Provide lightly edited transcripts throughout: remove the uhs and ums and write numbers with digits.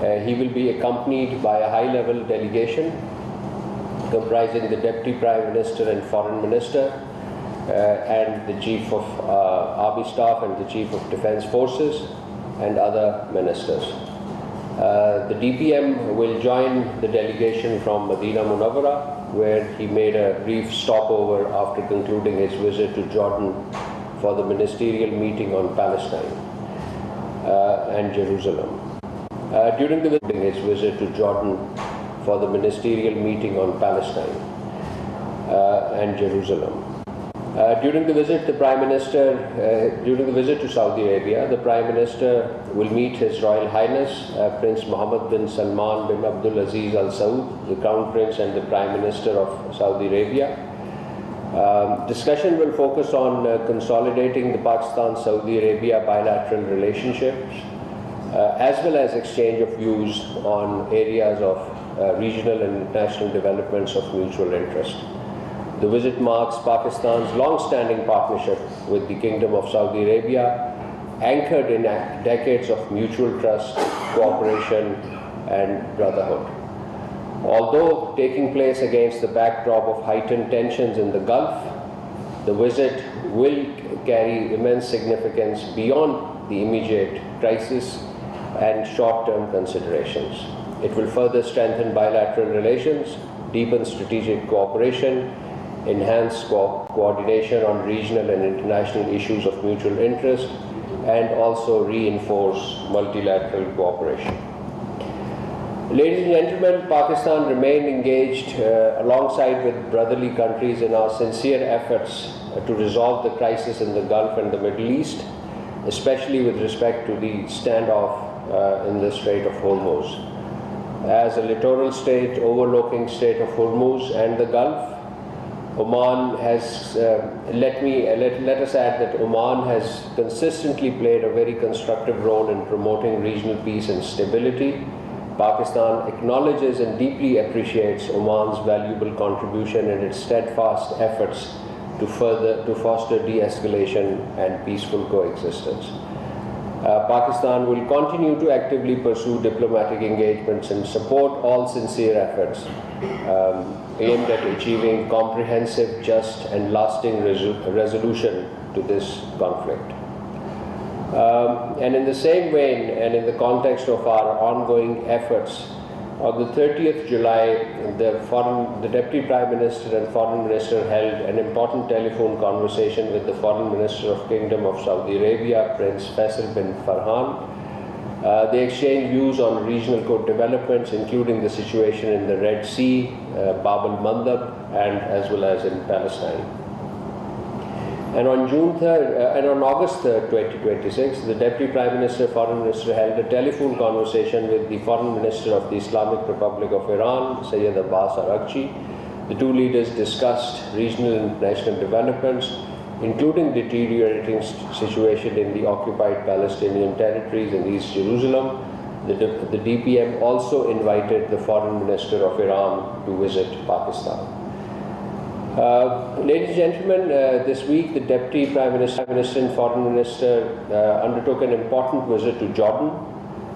He will be accompanied by a high-level delegation comprising the Deputy Prime Minister and Foreign Minister and the Chief of Army Staff and the Chief of Defence Forces and other ministers. The DPM will join the delegation from Medina Munawwara, where he made a brief stopover after concluding his visit to Jordan for the ministerial meeting on Palestine and Jerusalem. During his visit to Jordan for the ministerial meeting on Palestine and Jerusalem. During the visit to Saudi Arabia, the Prime Minister will meet His Royal Highness Prince Mohammed bin Salman bin Abdul Aziz Al Saud, the Crown Prince and the Prime Minister of Saudi Arabia. Discussion will focus on consolidating the Pakistan-Saudi Arabia bilateral relationships, as well as exchange of views on areas of regional and international developments of mutual interest. The visit marks Pakistan's long-standing partnership with the Kingdom of Saudi Arabia, anchored in decades of mutual trust, cooperation, and brotherhood. Although taking place against the backdrop of heightened tensions in the Gulf, the visit will carry immense significance beyond the immediate crisis and short-term considerations. It will further strengthen bilateral relations, deepen strategic cooperation, enhance coordination on regional and international issues of mutual interest, and also reinforce multilateral cooperation. Ladies and gentlemen, Pakistan remained engaged alongside with brotherly countries in our sincere efforts to resolve the crisis in the Gulf and the Middle East, especially with respect to the standoff in the Strait of Hormuz. As a littoral state overlooking Strait of Hormuz and the Gulf, Oman has, let us add that Oman has consistently played a very constructive role in promoting regional peace and stability. Pakistan acknowledges and deeply appreciates Oman's valuable contribution and its steadfast efforts to foster de-escalation and peaceful coexistence. Pakistan will continue to actively pursue diplomatic engagements and support all sincere efforts aimed at achieving comprehensive, just and lasting resolution to this conflict. And in the same vein, and in the context of our ongoing efforts, on the 30th July, the Deputy Prime Minister and Foreign Minister held an important telephone conversation with the Foreign Minister of Kingdom of Saudi Arabia, Prince Faisal bin Farhan. They exchanged views on regional co-developments, including the situation in the Red Sea, Bab al-Mandab, and as well as in Palestine. And on August 3rd, 2026, the Deputy Prime Minister, Foreign Minister held a telephone conversation with the Foreign Minister of the Islamic Republic of Iran, Sayyid Abbas Araghchi. The two leaders discussed regional and international developments, including deteriorating situation in the occupied Palestinian territories in East Jerusalem. The DPM also invited the Foreign Minister of Iran to visit Pakistan. Ladies and gentlemen, this week the Deputy Prime Minister and Foreign Minister undertook an important visit to Jordan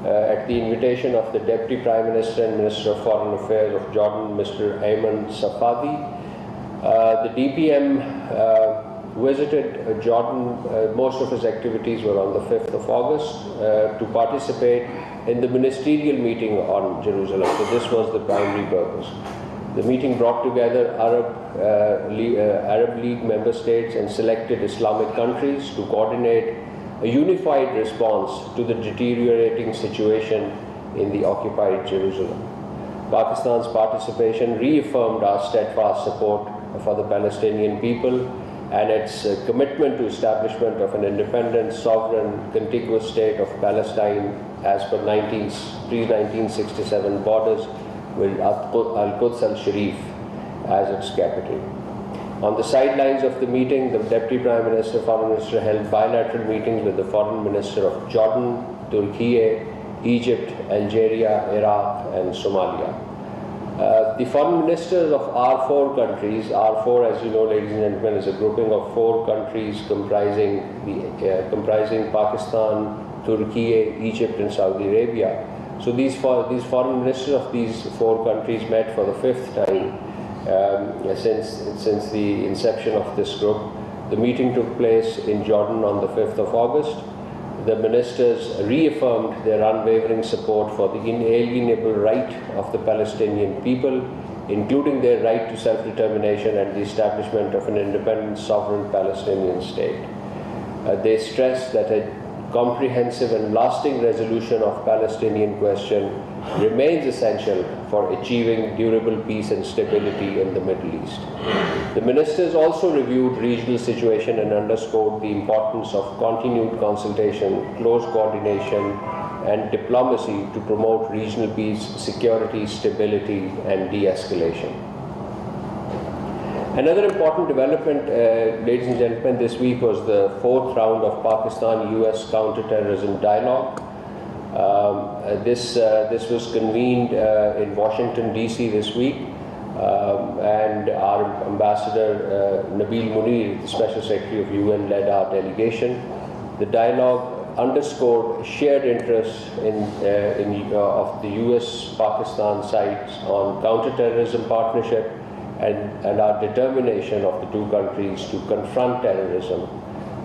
at the invitation of the Deputy Prime Minister and Minister of Foreign Affairs of Jordan, Mr. Ayman Safadi. The DPM visited Jordan. Most of his activities were on the 5th of August to participate in the ministerial meeting on Jerusalem. So this was the primary purpose. The meeting brought together Arab League member states and selected Islamic countries to coordinate a unified response to the deteriorating situation in the occupied Jerusalem. Pakistan's participation reaffirmed our steadfast support for the Palestinian people and its commitment to establishment of an independent, sovereign, contiguous state of Palestine as per pre-1967 borders, with Al-Quds al-Sharif as its capital. On the sidelines of the meeting, the Deputy Prime Minister, Foreign Minister held bilateral meetings with the Foreign Minister of Jordan, Turkey, Egypt, Algeria, Iraq, and Somalia. The Foreign Ministers of our four countries, R4, as you know, ladies and gentlemen, is a grouping of four countries comprising Pakistan, Turkey, Egypt, and Saudi Arabia, So these foreign ministers of these 4 countries met for the 5th time since the inception of this group. The meeting took place in Jordan on the 5th of August. The ministers reaffirmed their unwavering support for the inalienable right of the Palestinian people, including their right to self-determination and the establishment of an independent, sovereign Palestinian state. They stressed that a comprehensive and lasting resolution of Palestinian question remains essential for achieving durable peace and stability in the Middle East. The ministers also reviewed regional situation and underscored the importance of continued consultation, close coordination, and diplomacy to promote regional peace, security, stability, and de-escalation. Another important development, ladies and gentlemen, this week was the 4th round of Pakistan-US counterterrorism dialogue. This was convened in Washington, D.C. this week, and our ambassador Nabil Munir, the Special Secretary of UN, led our delegation. The dialogue underscored shared interests of the US-Pakistan sides on counterterrorism partnership and our determination of the 2 countries to confront terrorism.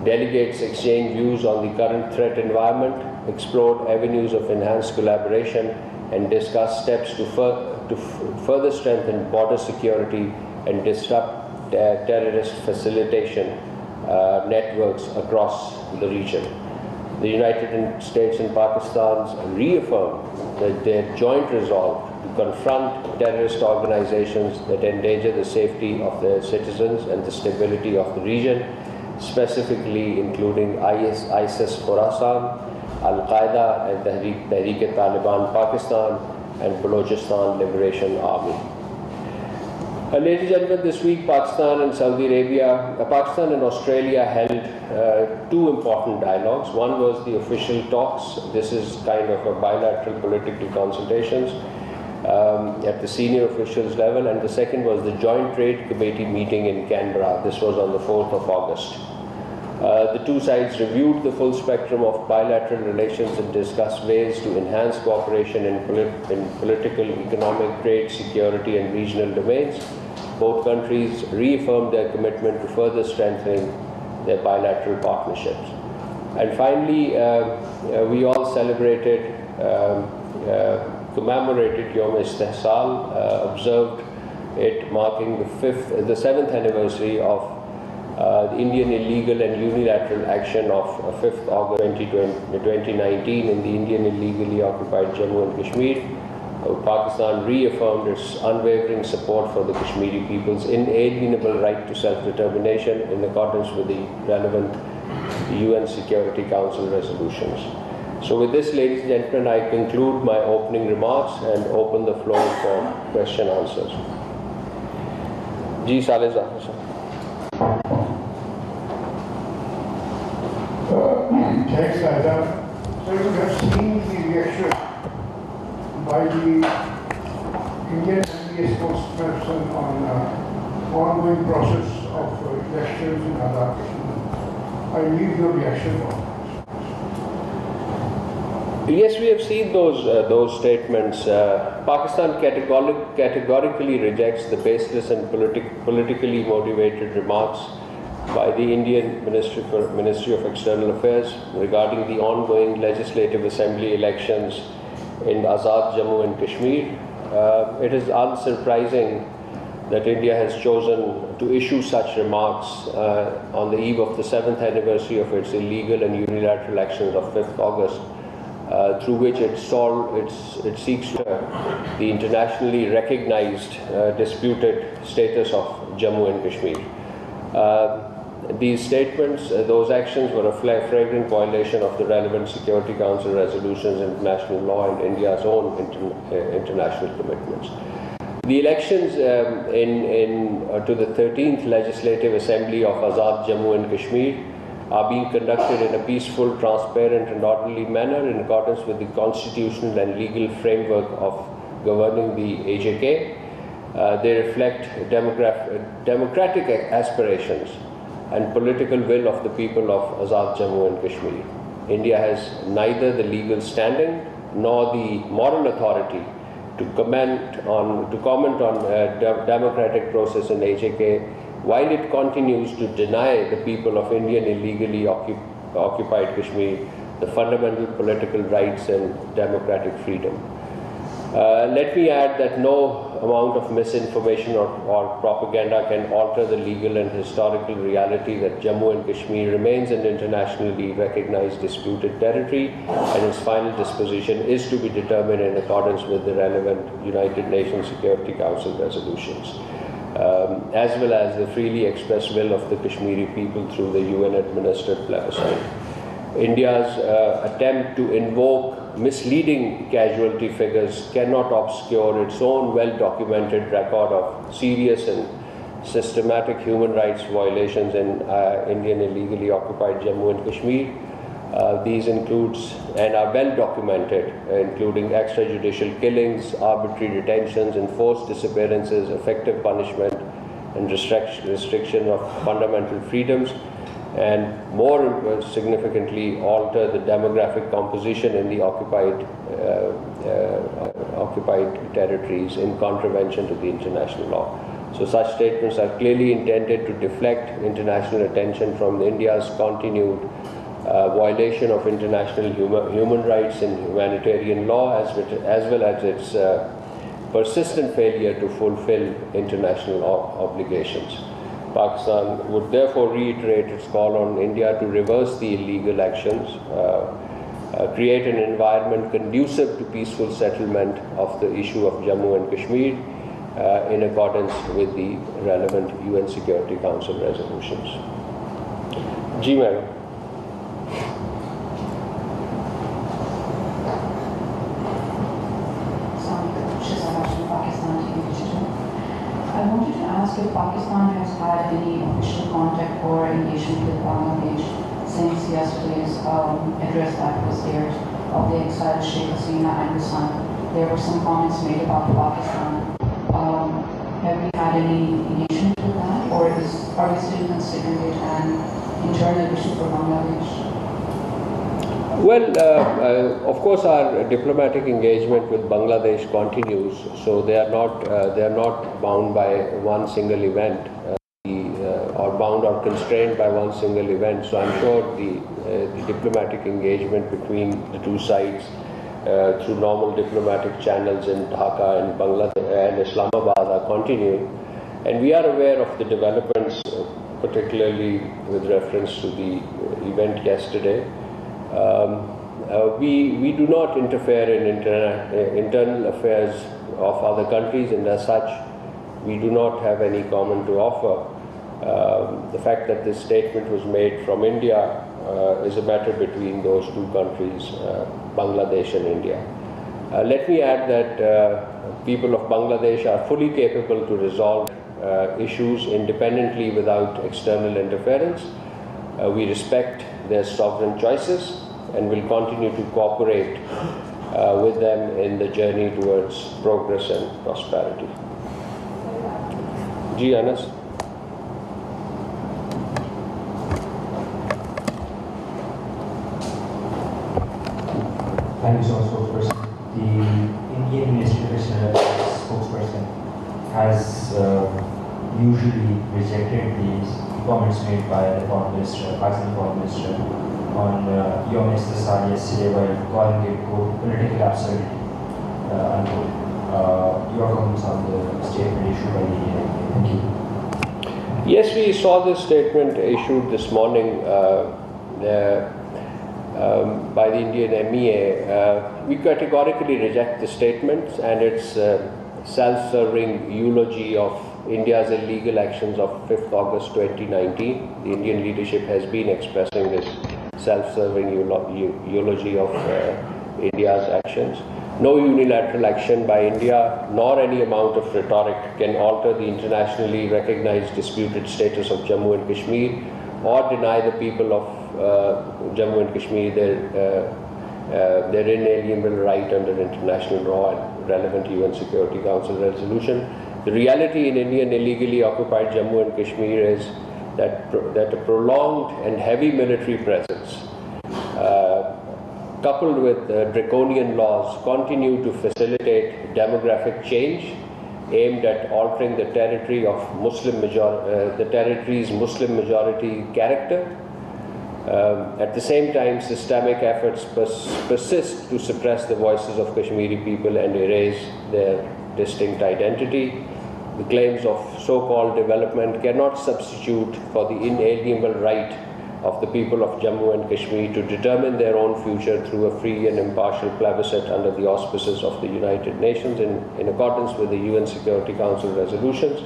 Delegates exchanged views on the current threat environment, explored avenues of enhanced collaboration, and discussed steps to further strengthen border security and disrupt terrorist facilitation networks across the region. The United States and Pakistan reaffirmed that their joint resolve to confront terrorist organizations that endanger the safety of their citizens and the stability of the region, specifically including ISIS Khorasan, Al-Qaeda and Tehreek-e-Taliban Pakistan, and Balochistan Liberation Army. Ladies and gentlemen, this week Pakistan and Pakistan and Australia held 2 important dialogues. One was the official talks. This is kind of a bilateral political consultations at the senior officials level, and the second was the Joint Trade Committee meeting in Canberra. This was on the 4th of August. The 2 sides reviewed the full spectrum of bilateral relations and discussed ways to enhance cooperation in political, economic, trade, security, and regional domains. Both countries reaffirmed their commitment to further strengthening their bilateral partnerships. And finally, we all celebrated, commemorated Yom Istihsal, observed it marking the 7th anniversary of the Indian illegal and unilateral action of 5th August 2019 in the Indian illegally occupied Jammu and Kashmir. Pakistan reaffirmed its unwavering support for the Kashmiri people's inalienable right to self-determination in accordance with the relevant UN Security Council resolutions. So with this, ladies and gentlemen, I conclude my opening remarks and open the floor for question answers. Ji Saleh Zafar sir. Thanks, Raja. So you have seen the reaction by the Indian MBA spokesperson on ongoing process of elections in Azad Kashmir. I need your reaction on that. Yes, we have seen those statements. Pakistan categorically rejects the baseless and politically motivated remarks by the Indian Ministry of External Affairs regarding the ongoing Legislative Assembly elections in Azad Jammu and Kashmir. It is unsurprising that India has chosen to issue such remarks on the eve of the 7th anniversary of its illegal and unilateral actions of 5th August, through which it seeks the internationally recognized disputed status of Jammu and Kashmir. These statements, those actions were a flagrant violation of the relevant Security Council resolutions, international law, and India's own international commitments. The elections to the 13th Legislative Assembly of Azad Jammu and Kashmir are being conducted in a peaceful, transparent, and orderly manner in accordance with the constitutional and legal framework of governing the AJK. They reflect democratic aspirations and political will of the people of Azad Jammu and Kashmir. India has neither the legal standing nor the moral authority to comment on democratic process in HK, while it continues to deny the people of Indian illegally occupied Kashmir the fundamental political rights and democratic freedom. Let me add that no amount of misinformation or propaganda can alter the legal and historical reality that Jammu and Kashmir remains an internationally recognized disputed territory, and its final disposition is to be determined in accordance with the relevant United Nations Security Council resolutions, as well as the freely expressed will of the Kashmiri people through the UN-administered plebiscite. India's attempt to invoke misleading casualty figures cannot obscure its own well-documented record of serious and systematic human rights violations in Indian illegally occupied Jammu and Kashmir. These includes and are well documented, including extrajudicial killings, arbitrary detentions, enforced disappearances, effective punishment, and restriction of fundamental freedoms, and more significantly alter the demographic composition in the occupied territories in contravention to the international law. So such statements are clearly intended to deflect international attention from India's continued violation of international human rights and humanitarian law, as well as its persistent failure to fulfill international obligations. Pakistan would therefore reiterate its call on India to reverse the illegal actions, create an environment conducive to peaceful settlement of the issue of Jammu and Kashmir in accordance with the relevant UN Security Council resolutions. Ji, madam. I wanted to ask if Pakistan has had any official contact or engagement with Bangladesh since yesterday's address that was there of the exiled Sheikh Hasina and the son. There were some comments made about Pakistan. Have we had any engagement with that, or are we still considering it an internal issue for Bangladesh? Well, of course, our diplomatic engagement with Bangladesh continues. So they are not bound by one single event, or bound or constrained by one single event. So I'm sure the diplomatic engagement between the two sides through normal diplomatic channels in Dhaka and Bangladesh and Islamabad are continuing, and we are aware of the developments, particularly with reference to the event yesterday. We do not interfere in internal affairs of other countries, and as such, we do not have any comment to offer. The fact that this statement was made from India is a matter between those two countries, Bangladesh and India. Let me add that people of Bangladesh are fully capable to resolve issues independently without external interference. We respect their sovereign choices and will continue to cooperate with them in the journey towards progress and prosperity. Ji, Anas. Thank you so much, spokesperson. The Indian Ministry of External Affairs spokesperson has usually rejected these comments made by the Foreign Minister, Pakistan Foreign Minister, on your Minister Sali yesterday by calling it, quote, political absurdity, unquote. Your comments on the statement issued by the Indian Embassy. Thank you. Yes, we saw this statement issued this morning by the Indian MEA. We categorically reject the statement and its self-serving eulogy of India's illegal actions of 5th August 2019. The Indian leadership has been expressing this self-serving eulogy of India's actions. No unilateral action by India, nor any amount of rhetoric can alter the internationally recognized disputed status of Jammu and Kashmir, or deny the people of Jammu and Kashmir their inalienable right under international law and relevant UN Security Council resolution. The reality in Indian illegally occupied Jammu and Kashmir is that a prolonged and heavy military presence coupled with draconian laws, continue to facilitate demographic change aimed at altering the territory of the territory's Muslim majority character. At the same time, systemic efforts persist to suppress the voices of Kashmiri people and erase their distinct identity. The claims of so-called development cannot substitute for the inalienable right of the people of Jammu and Kashmir to determine their own future through a free and impartial plebiscite under the auspices of the United Nations in accordance with the UN Security Council resolutions.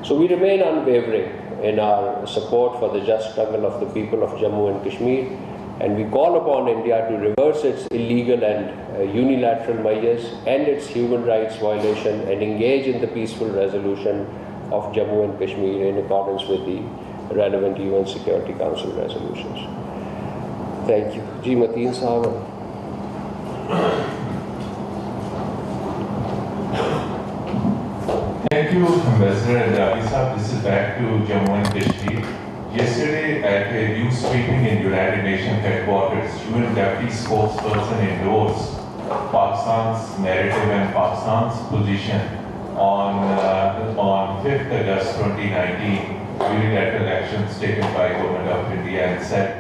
So we remain unwavering in our support for the just struggle of the people of Jammu and Kashmir, and we call upon India to reverse its illegal and unilateral measures, end its human rights violation, and engage in the peaceful resolution of Jammu and Kashmir in accordance with the relevant UN Security Council resolutions. Thank you. Ji Mateen Sahab. Thank you, Ambassador Andabi Sahab. This is back to Jammu and Kashmir. Yesterday, at a news briefing in United Nations headquarters, UN Deputy Spokesperson endorsed Pakistan's narrative and Pakistan's position on 5th August 2019 unilateral actions taken by Government of India, and said